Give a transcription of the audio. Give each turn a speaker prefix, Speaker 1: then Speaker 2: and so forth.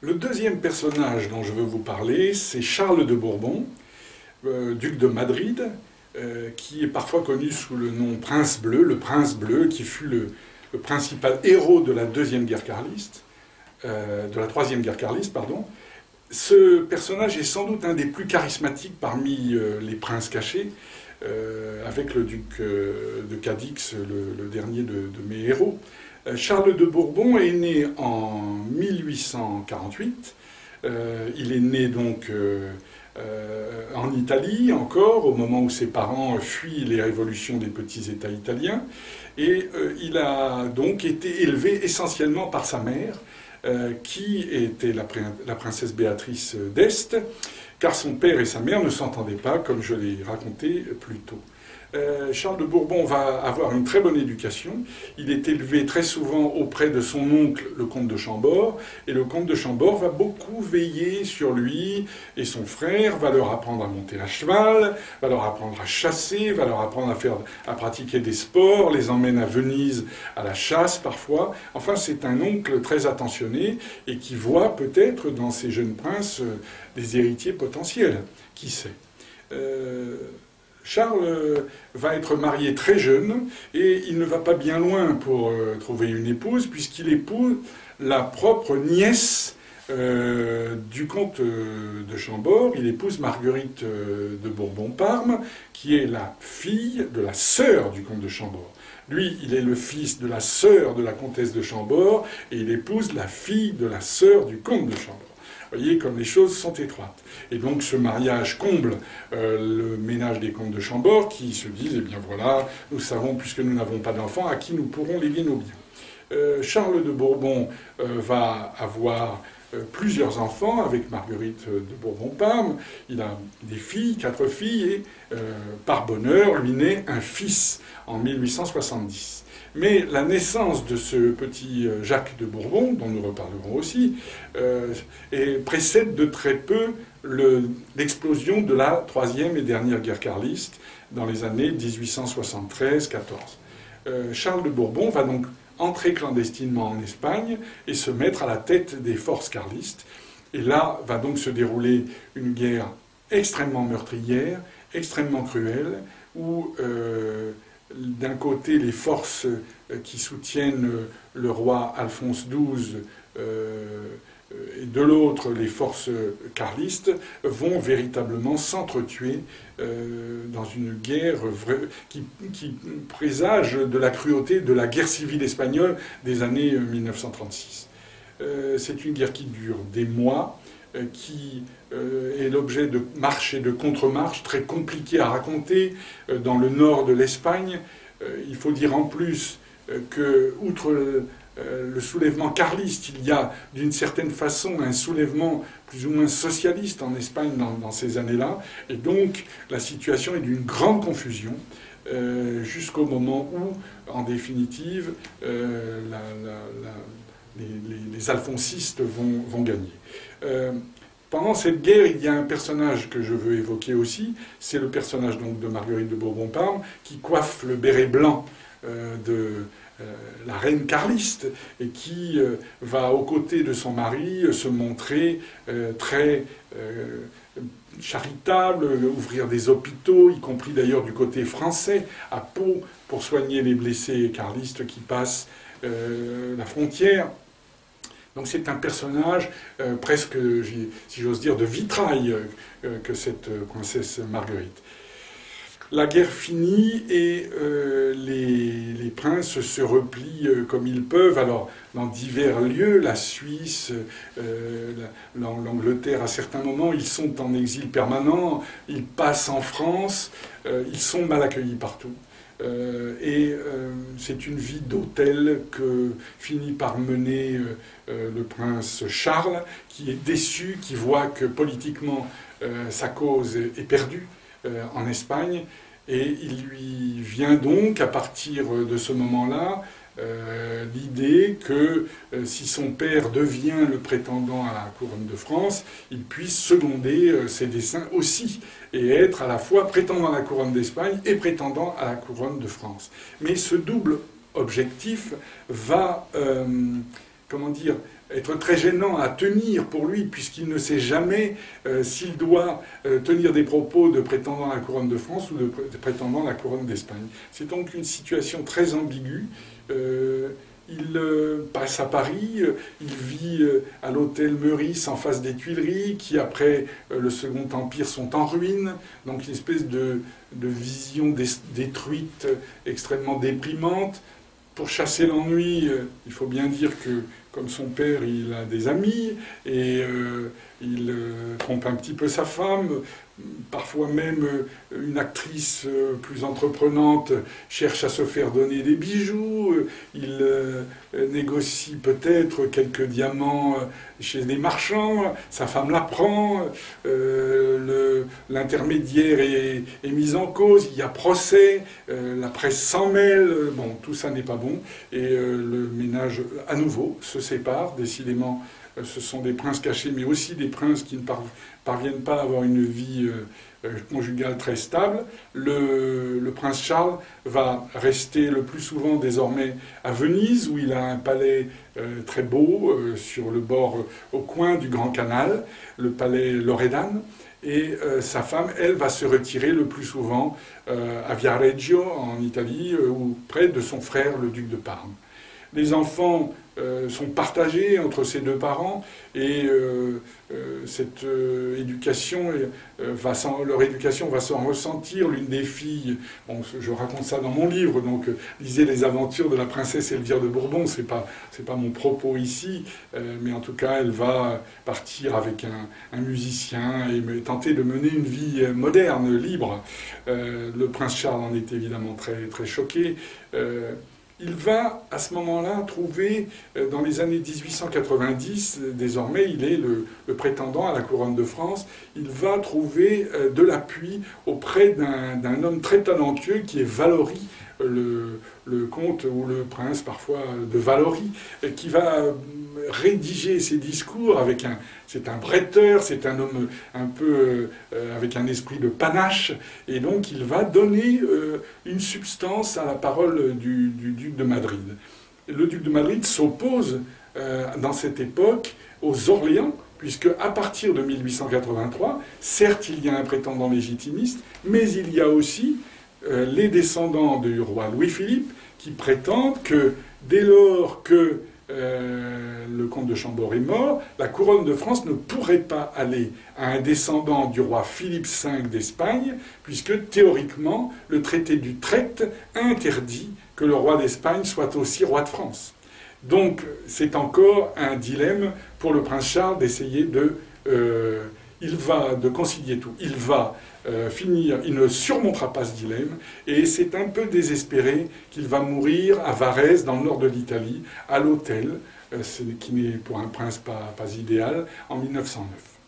Speaker 1: Le deuxième personnage dont je veux vous parler, c'est Charles de Bourbon, duc de Madrid, qui est parfois connu sous le nom Prince Bleu, le Prince Bleu, qui fut le principal héros de la deuxième guerre carliste, de la troisième guerre carliste, pardon. Ce personnage est sans doute un des plus charismatiques parmi les princes cachés, avec le duc de Cadix, le dernier de mes héros. Charles de Bourbon est né en 1848. Il est né donc en Italie encore, au moment où ses parents fuient les révolutions des petits États italiens. Et il a donc été élevé essentiellement par sa mère, qui était la princesse Béatrice d'Este, car son père et sa mère ne s'entendaient pas, comme je l'ai raconté plus tôt. Charles de Bourbon va avoir une très bonne éducation. Il est élevé très souvent auprès de son oncle, le comte de Chambord, et le comte de Chambord va beaucoup veiller sur lui et son frère, va leur apprendre à monter à cheval, va leur apprendre à chasser, va leur apprendre à pratiquer des sports, les emmène à Venise à la chasse parfois. Enfin, c'est un oncle très attentionné et qui voit peut-être dans ces jeunes princes des héritiers potentiels. Qui sait ? Charles va être marié très jeune et il ne va pas bien loin pour trouver une épouse, puisqu'il épouse la propre nièce du comte de Chambord. Il épouse Marguerite de Bourbon-Parme, qui est la fille de la sœur du comte de Chambord. Lui, il est le fils de la sœur de la comtesse de Chambord et il épouse la fille de la sœur du comte de Chambord. Vous voyez comme les choses sont étroites. Et donc ce mariage comble le ménage des comtes de Chambord qui se disent, eh bien voilà, nous savons, puisque nous n'avons pas d'enfants, à qui nous pourrons léguer nos biens. Charles de Bourbon va avoir plusieurs enfants avec Marguerite de Bourbon-Parme. Il a des filles, 4 filles, et par bonheur, lui naît un fils en 1870. Mais la naissance de ce petit Jacques de Bourbon, dont nous reparlerons aussi, précède de très peu l'explosion de la troisième et dernière guerre carliste dans les années 1873-14. Charles de Bourbon va donc entrer clandestinement en Espagne et se mettre à la tête des forces carlistes. Et là va donc se dérouler une guerre extrêmement meurtrière, extrêmement cruelle, où d'un côté les forces qui soutiennent le roi Alphonse XII et de l'autre les forces carlistes vont véritablement s'entretuer dans une guerre qui présage de la cruauté de la guerre civile espagnole des années 1936. C'est une guerre qui dure des mois, qui est l'objet de marches et de contre-marches très compliquées à raconter dans le nord de l'Espagne. Il faut dire en plus que, outre le soulèvement carliste, il y a d'une certaine façon un soulèvement plus ou moins socialiste en Espagne dans ces années-là, et donc la situation est d'une grande confusion jusqu'au moment où, en définitive, les alphonsistes vont gagner. Pendant cette guerre, il y a un personnage que je veux évoquer aussi, c'est le personnage donc de Marguerite de Bourbon-Parme, qui coiffe le béret blanc de la reine carliste, et qui va aux côtés de son mari se montrer très charitable, ouvrir des hôpitaux, y compris d'ailleurs du côté français, à Pau, pour soigner les blessés carlistes qui passent la frontière. Donc c'est un personnage presque, si j'ose dire, de vitrail que cette princesse Marguerite. La guerre finit et les princes se replient comme ils peuvent. Alors, dans divers lieux, la Suisse, l'Angleterre, à certains moments, ils sont en exil permanent, ils passent en France, ils sont mal accueillis partout. C'est une vie d'hôtel que finit par mener le prince Charles, qui est déçu, qui voit que politiquement sa cause est perdue en Espagne, et il lui vient donc, à partir de ce moment-là, l'idée que si son père devient le prétendant à la couronne de France, il puisse seconder ses desseins aussi, et être à la fois prétendant à la couronne d'Espagne et prétendant à la couronne de France. Mais ce double objectif va comment dire, être très gênant à tenir pour lui, puisqu'il ne sait jamais s'il doit tenir des propos de prétendant à la couronne de France ou de prétendant à la couronne d'Espagne. C'est donc une situation très ambiguë. Il passe à Paris, il vit à l'hôtel Meurice en face des Tuileries, qui après le Second Empire sont en ruine, donc une espèce de vision détruite, extrêmement déprimante. Pour chasser l'ennui, il faut bien dire que, comme son père, il a des amis, et il trompe un petit peu sa femme. Parfois même, une actrice plus entreprenante cherche à se faire donner des bijoux. Il négocie peut-être quelques diamants chez des marchands. Sa femme l'apprend. L'intermédiaire est mis en cause. Il y a procès. La presse s'en mêle. Bon, tout ça n'est pas bon. Et le ménage, à nouveau, se sépare. Décidément, ce sont des princes cachés, mais aussi des princes qui ne parviennent pas à avoir une vie conjugale très stable. Le prince Charles va rester le plus souvent désormais à Venise, où il a un palais très beau, sur le bord, au coin du Grand Canal, le palais Loredane. Et sa femme, elle, va se retirer le plus souvent à Viareggio, en Italie, ou près de son frère, le duc de Parme. Les enfants sont partagés entre ces deux parents et cette éducation leur éducation va s'en ressentir. L'une des filles, bon, je raconte ça dans mon livre, donc lisez Les aventures de la princesse Elvire de Bourbon, c'est pas mon propos ici, mais en tout cas elle va partir avec un musicien et tenter de mener une vie moderne, libre. Le prince Charles en est évidemment très, très choqué. Il va, à ce moment-là, trouver, dans les années 1890, désormais, il est le prétendant à la couronne de France, il va trouver de l'appui auprès d'un homme très talentueux qui est Valory, le comte ou le prince, parfois, de Valory, qui va rédiger ses discours avec c'est un bretteur, c'est un homme un peu avec un esprit de panache, et donc il va donner une substance à la parole du duc de Madrid. Le duc de Madrid s'oppose dans cette époque aux Orléans, puisque à partir de 1883, certes il y a un prétendant légitimiste, mais il y a aussi les descendants du roi Louis-Philippe qui prétendent que dès lors que le comte de Chambord est mort, la couronne de France ne pourrait pas aller à un descendant du roi Philippe V d'Espagne, puisque théoriquement, le traité d'Utrecht interdit que le roi d'Espagne soit aussi roi de France. Donc c'est encore un dilemme pour le prince Charles d'essayer de concilier tout. Il va finir, il ne surmontera pas ce dilemme, et c'est un peu désespéré qu'il va mourir à Varèse, dans le nord de l'Italie, à l'hôtel, ce qui n'est pour un prince pas idéal, en 1909.